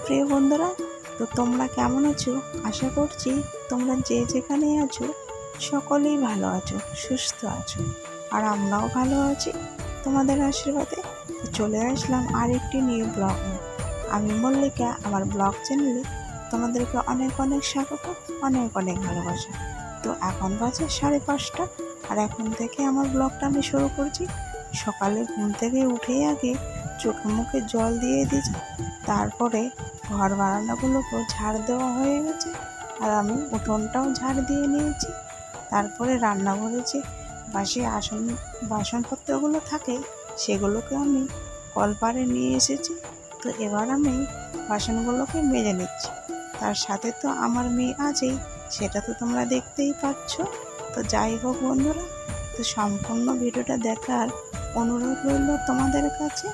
প্রিয় বন্ধুরা, তো তোমরা কেমন আছো? আশা করছি তোমরা যে যেখানে আছো সকলেই ভালো আছো, সুস্থ আছো, আর আমরাও ভালো আছি তোমাদের আশীর্বাদে। তো চলে আসলাম আরেকটি নিউ ব্লগ নিয়ে। আমি মল্লিকা, আমার ব্লগ চ্যানেলে তোমাদেরকে অনেক অনেক স্বাগত, অনেক অনেক ভালোবাসা। তো এখন বাজে 5:30, আর এখন থেকে আমার ব্লগটা আমি শুরু করছি। সকালে ঘুম থেকে উঠেই আগে চোখে মুখে জল দিয়ে দিয়েছি, তারপরে ঘর বারান্দাগুলোকেও ঝাড় দেওয়া হয়ে গেছে, আর আমি উঠোনটাও ঝাড় দিয়ে নিয়েছি। তারপরে রান্নাঘরে যে বাসনপত্রগুলো থাকে সেগুলোকে আমি কলপারে নিয়ে এসেছি। তো এবার আমি বাসনগুলোকে মেজে নিচ্ছি। তার সাথে তো আমার মেয়ে আছেই, সেটা তো তোমরা দেখতেই পাচ্ছ। তো যাই হোক বন্ধুরা, তো সম্পূর্ণ ভিডিওটা দেখার অনুরোধ রইল তোমাদের কাছে।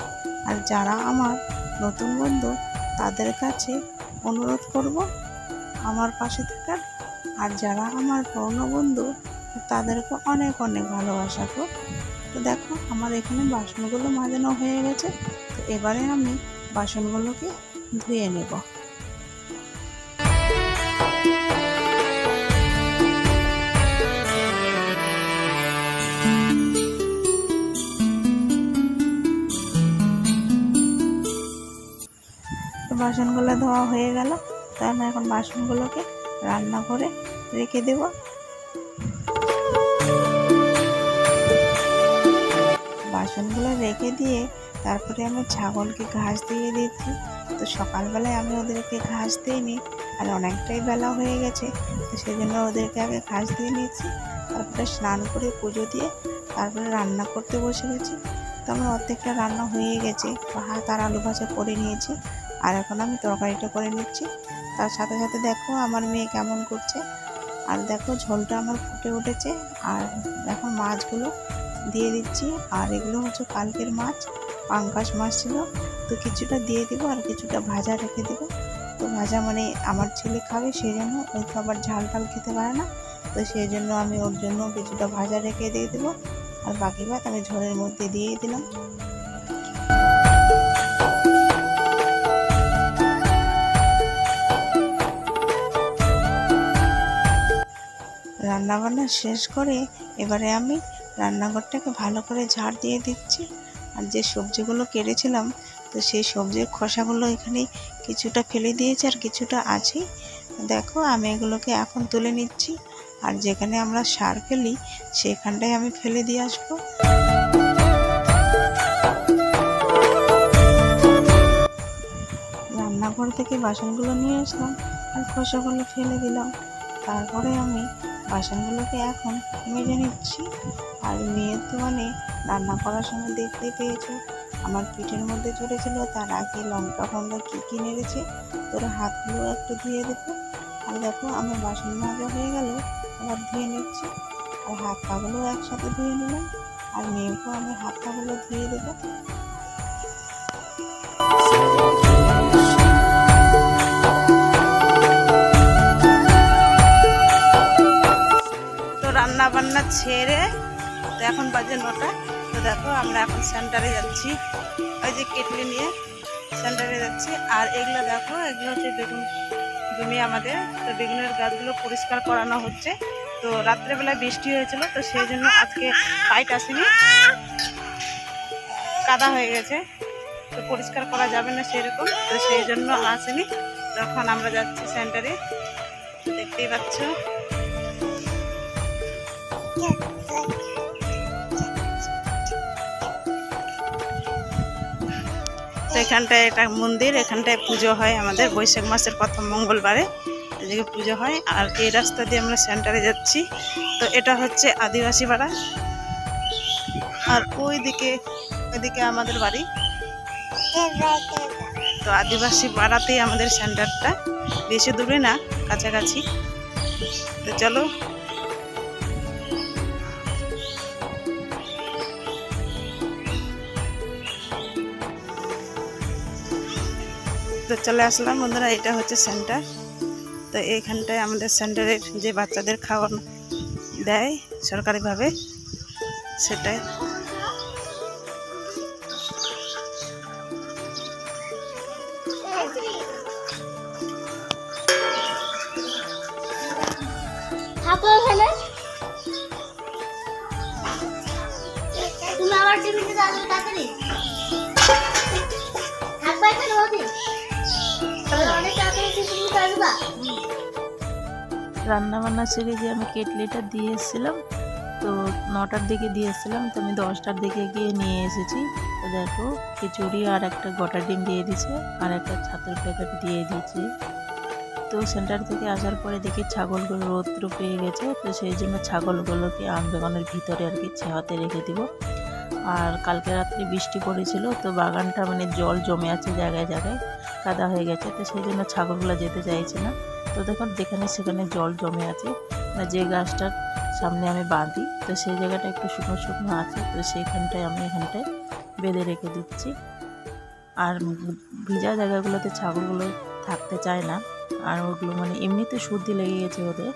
আর যারা আমার নতুন বন্ধু তাদের কাছে অনুরোধ করব আমার পাশে থাকার, আর যারা আমার পুরনো বন্ধু তাদেরকে অনেক অনেক ভালোবাসা গো। তো দেখো আমার এখানে বাসনগুলো মাজানো হয়ে গেছে। তো এবারে আমি বাসনগুলোকে ধুয়ে নেব। তো বাসনগুলো ধোয়া হয়ে গেল, তো আমি এখন বাসনগুলোকে রান্না করে রেখে দেব। বাসনগুলো রেখে দিয়ে তারপরে আমি ছাগলকে ঘাস দিয়ে দিচ্ছি। তো সকালবেলায় আমি ওদেরকে ঘাস দিইনি, আর অনেকটাই বেলা হয়ে গেছে, তো সেই জন্য ওদেরকে আগে ঘাস দিয়ে নিয়েছি। তারপরে স্নান করে পুজো দিয়ে তারপরে রান্না করতে বসে গেছি। তো আমার অর্ধেকটা রান্না হয়ে গেছে, ভাত আর আলু ভাজা করে নিয়েছি, আর এখন আমি তরকারিটা করে নিচ্ছি। তার সাথে সাথে দেখো আমার মেয়ে কেমন করছে, আর দেখো ঝোলটা আমার ফুটে উঠেছে। আর দেখো মাছগুলো দিয়ে দিচ্ছি, আর এগুলো হচ্ছে কালকের মাছ, পাঙ্গাস মাছ ছিল। তো কিছুটা দিয়ে দিব আর কিছুটা ভাজা রেখে দেবো। তো ভাজা মানে আমার ছেলে খাবে, সেই জন্য ওই তো আবার ঝাল টাল খেতে পারে না, তো সেই জন্য আমি ওর জন্য কিছুটা ভাজা রেখে দিয়ে দেবো, আর বাকি ভাত আমি ঝোলের মধ্যে দিয়ে দিলাম। রান্নাবান্না শেষ করে এবারে আমি রান্নাঘরটাকে ভালো করে ঝাড় দিয়ে দিচ্ছি। আর যে সবজিগুলো কেটেছিলাম, তো সেই সবজির খোসাগুলো এখানে কিছুটা ফেলে দিয়েছি, আর কিছুটা আছেই। দেখো আমি এগুলোকে এখন তুলে নিচ্ছি, আর যেখানে আমরা সার ফেলি সেখানটায় আমি ফেলে দিয়ে আসবো। রান্নাঘর থেকে বাসনগুলো নিয়ে আসলাম আর খোসাগুলো ফেলে দিলাম। তারপরে আমি বাসনগুলোকে এখন মেজে নিচ্ছি। আর মেয়ে তো মানে রান্না করার সময় দেখতেই পেয়েছো আমার পিঠের মধ্যে চড়েছিল, তার আগে লঙ্কা ফঙ্কা কী নেড়েছে, তোর হাতগুলো একটু ধুয়ে দেবো। আর দেখো আমার বাসন মাজা হয়ে গেল, আবার ধুয়ে নিচ্ছি, আর হাত পাগুলো একসাথে ধুয়ে নিলাম, আর মেয়েকেও আমি হাত পাগুলো ধুয়ে দেবো। রান্না বান্না ছেড়ে তো এখন বাজে 9টা। তো দেখো আমরা এখন সেন্টারে যাচ্ছি, ওই যে কেটলি নিয়ে সেন্টারে যাচ্ছি। আর এগুলো দেখো, এগুলো হচ্ছে বেগুন জমি আমাদের। তো বেগুনের গাছগুলো পরিষ্কার করানো হচ্ছে। তো রাত্রেবেলায় বৃষ্টি হয়েছিল, তো সেই জন্য আজকে পাইট আসেনি, কাদা হয়ে গেছে, তো পরিষ্কার করা যাবে না সেরকম, তো সেই জন্য আসেনি। তখন আমরা যাচ্ছি সেন্টারে, দেখতেই পাচ্ছ। তো এখানটায় একটা মন্দির, এখানটায় পুজো হয় আমাদের বৈশাখ মাসের প্রথম মঙ্গলবারে, এদিকে পুজো হয়। আর এই রাস্তা দিয়ে আমরা সেন্টারে যাচ্ছি। তো এটা হচ্ছে আদিবাসী পাড়া, আর ওইদিকে আমাদের বাড়ি। তো আদিবাসী পাড়াতেই আমাদের সেন্টারটা, বেশি দূরে না, কাছাকাছি। তো চলো তো চলে আসলাম বন্ধুরা, এটা হচ্ছে সেন্টার। তো এইখানটায় আমাদের সেন্টারের যে বাচ্চাদের খাওয়ানো দেয় সরকারিভাবে, সেটাই। থাকো এখানে। তুমি আবার টিভিতে যাবে তাড়াতাড়ি। থাকবা এখানে ওদি। অনেক তাড়াতাড়ি টিভি করবা। রান্না বান্না ছেড়ে যে আমি কেটলিটা দিয়ে এসেছিলাম, তো 9টার দিকে দিয়ে এসেছিলাম, তো আমি 10টার দিকে গিয়ে নিয়ে এসেছি। তো দেখো খিচুড়ি আর একটা গোটা ডিম দিয়ে দিয়েছে আর একটা ছাতুর প্যাকেট দিয়ে দিয়েছি। তো সেন্টার থেকে আসার পরে দেখি ছাগলগুলো রৌদ্র পেয়ে গেছে, তো সেই জন্য ছাগলগুলোকে আমবাগানের ভিতরে আর কি ছায়াতে রেখে দিব। আর কালকে রাত্রে বৃষ্টি পড়েছিল, তো বাগানটা মানে জল জমে আছে, জায়গায় জায়গায় কাদা হয়ে গেছে, তো সেই জন্য ছাগলগুলো যেতে চাইছে না। তো দেখুন যেখানে সেখানে জল জমে আছে, যে গাছটার সামনে আমি বাঁধি, তো সেই জায়গাটা একটু শুকনো শুকনো আছে, তো সেইখানটায় আমি এখানটায় বেঁধে রেখে দিচ্ছি। আর ভিজা জায়গাগুলোতে ছাগলগুলো থাকতে চায় না, আর ওগুলো মানে এমনিতে সর্দি লেগে গেছে ওদের,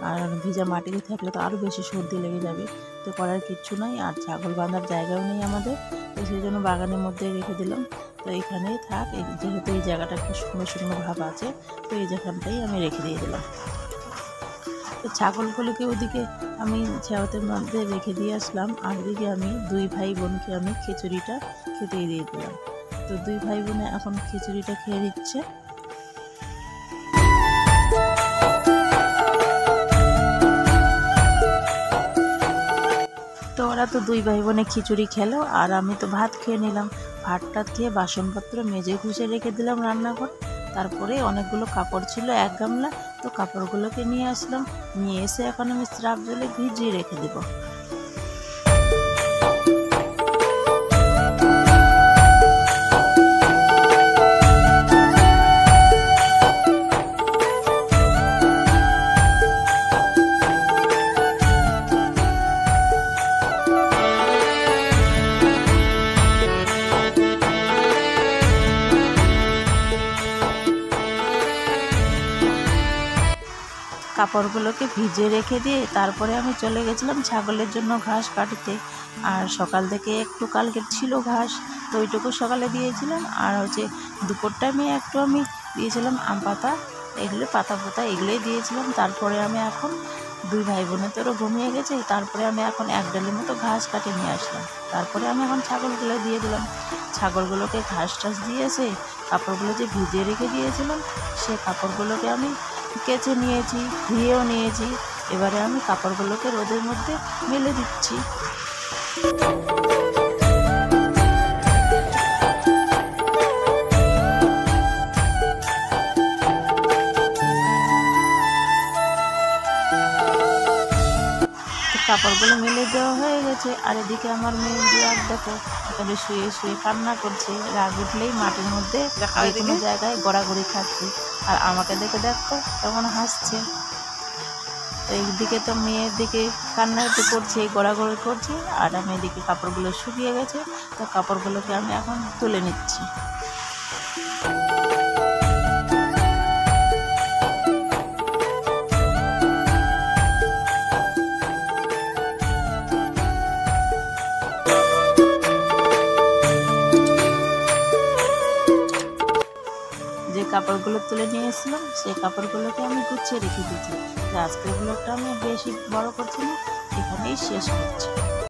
আর ভিজা মাটিতে থাকলে তো আরও বেশি সর্দি লেগে যাবে। তো করার কিচ্ছু নাই, আর ছাগল বাঁধার জায়গাও নেই আমাদের, তো সেই জন্য বাগানের মধ্যে রেখে দিলাম। তো এখানেই থাক, যেহেতু এই জায়গাটা একটু শুকনো শুকনো ভাব আছে, তো এই জায়গাটাই আমি রেখে দিয়ে দিলাম। তো ছাগলগুলোকে ওদিকে আমি ছায়াতের মধ্যে রেখে দিয়ে আসলাম, আর দিকে আমি 2 ভাই বোনকে আমি খিচুড়িটা খেতে দিয়ে দিলাম। তো 2 ভাই বোনে এখন খিচুড়িটা খেয়ে দিচ্ছে। তো ওরা তো 2 ভাই বোনে খিচুড়ি খেলো, আর আমি তো ভাত খেয়ে নিলাম। ভাতটা খেয়ে বাসনপত্র মেজে ঘুষে রেখে দিলাম রান্নাঘর। তারপরে অনেকগুলো কাপড় ছিল 1 গামলা, তো কাপড়গুলোকে নিয়ে আসলাম। নিয়ে এসে এখন আমি স্রাব জলে ভিজিয়ে রেখে দেবো। কাপড়গুলোকে ভিজে রেখে দিয়ে তারপরে আমি চলে গেছিলাম ছাগলের জন্য ঘাস কাটতে। আর সকাল থেকে একটু কালকে ছিল ঘাস, তো ওইটুকু সকালে দিয়েছিলাম। আর হচ্ছে দুপুর টাইমে একটু আমি দিয়েছিলাম আম পাতা, এগুলো পাতা পোতা এগুলোই দিয়েছিলাম। তারপরে আমি এখন 2 ভাই বোনে তোরও ঘুমিয়ে গেছে, তারপরে আমি এখন 1 ডালের মতো ঘাস কাটে নিয়ে আসলাম। তারপরে আমি এখন ছাগলগুলো দিয়ে দিলাম। ছাগলগুলোকে ঘাস টাস দিয়ে এসে কাপড়গুলো যে ভিজিয়ে রেখে দিয়েছিলাম, সে কাপড়গুলোকে আমি কেচে নিয়েছি, ধুয়েও নিয়েছি। এবারে আমি কাপড়গুলোকে রোদের মধ্যে মেলে দিচ্ছি। কাপড়গুলো মেলে দেওয়া হয়ে গেছে, আর এদিকে আমার মেয়ে ব্লাড দেখো এখানে শুয়ে শুয়ে কান্না করছে। রাগ উঠলেই মাটির মধ্যে কোনো জায়গায় গড়াগড়ি খাচ্ছে, আর আমাকে দেখে দেখো কেমন হাসছে। তো এইদিকে তো মেয়ের দিকে কান্না করছে, গড়াগড়ি করছে, আর আমি এদিকে কাপড়গুলো শুকিয়ে গেছে, তো কাপড়গুলোকে আমি এখন তুলে নিচ্ছি। যে কাপড়গুলো তুলে নিয়ে এসেছিলাম, সেই কাপড়গুলোকে আমি গুছিয়ে রেখে দিয়েছি। আজকের ব্লগটা আমি বেশি বড় করছি না, এখানেই শেষ করছি।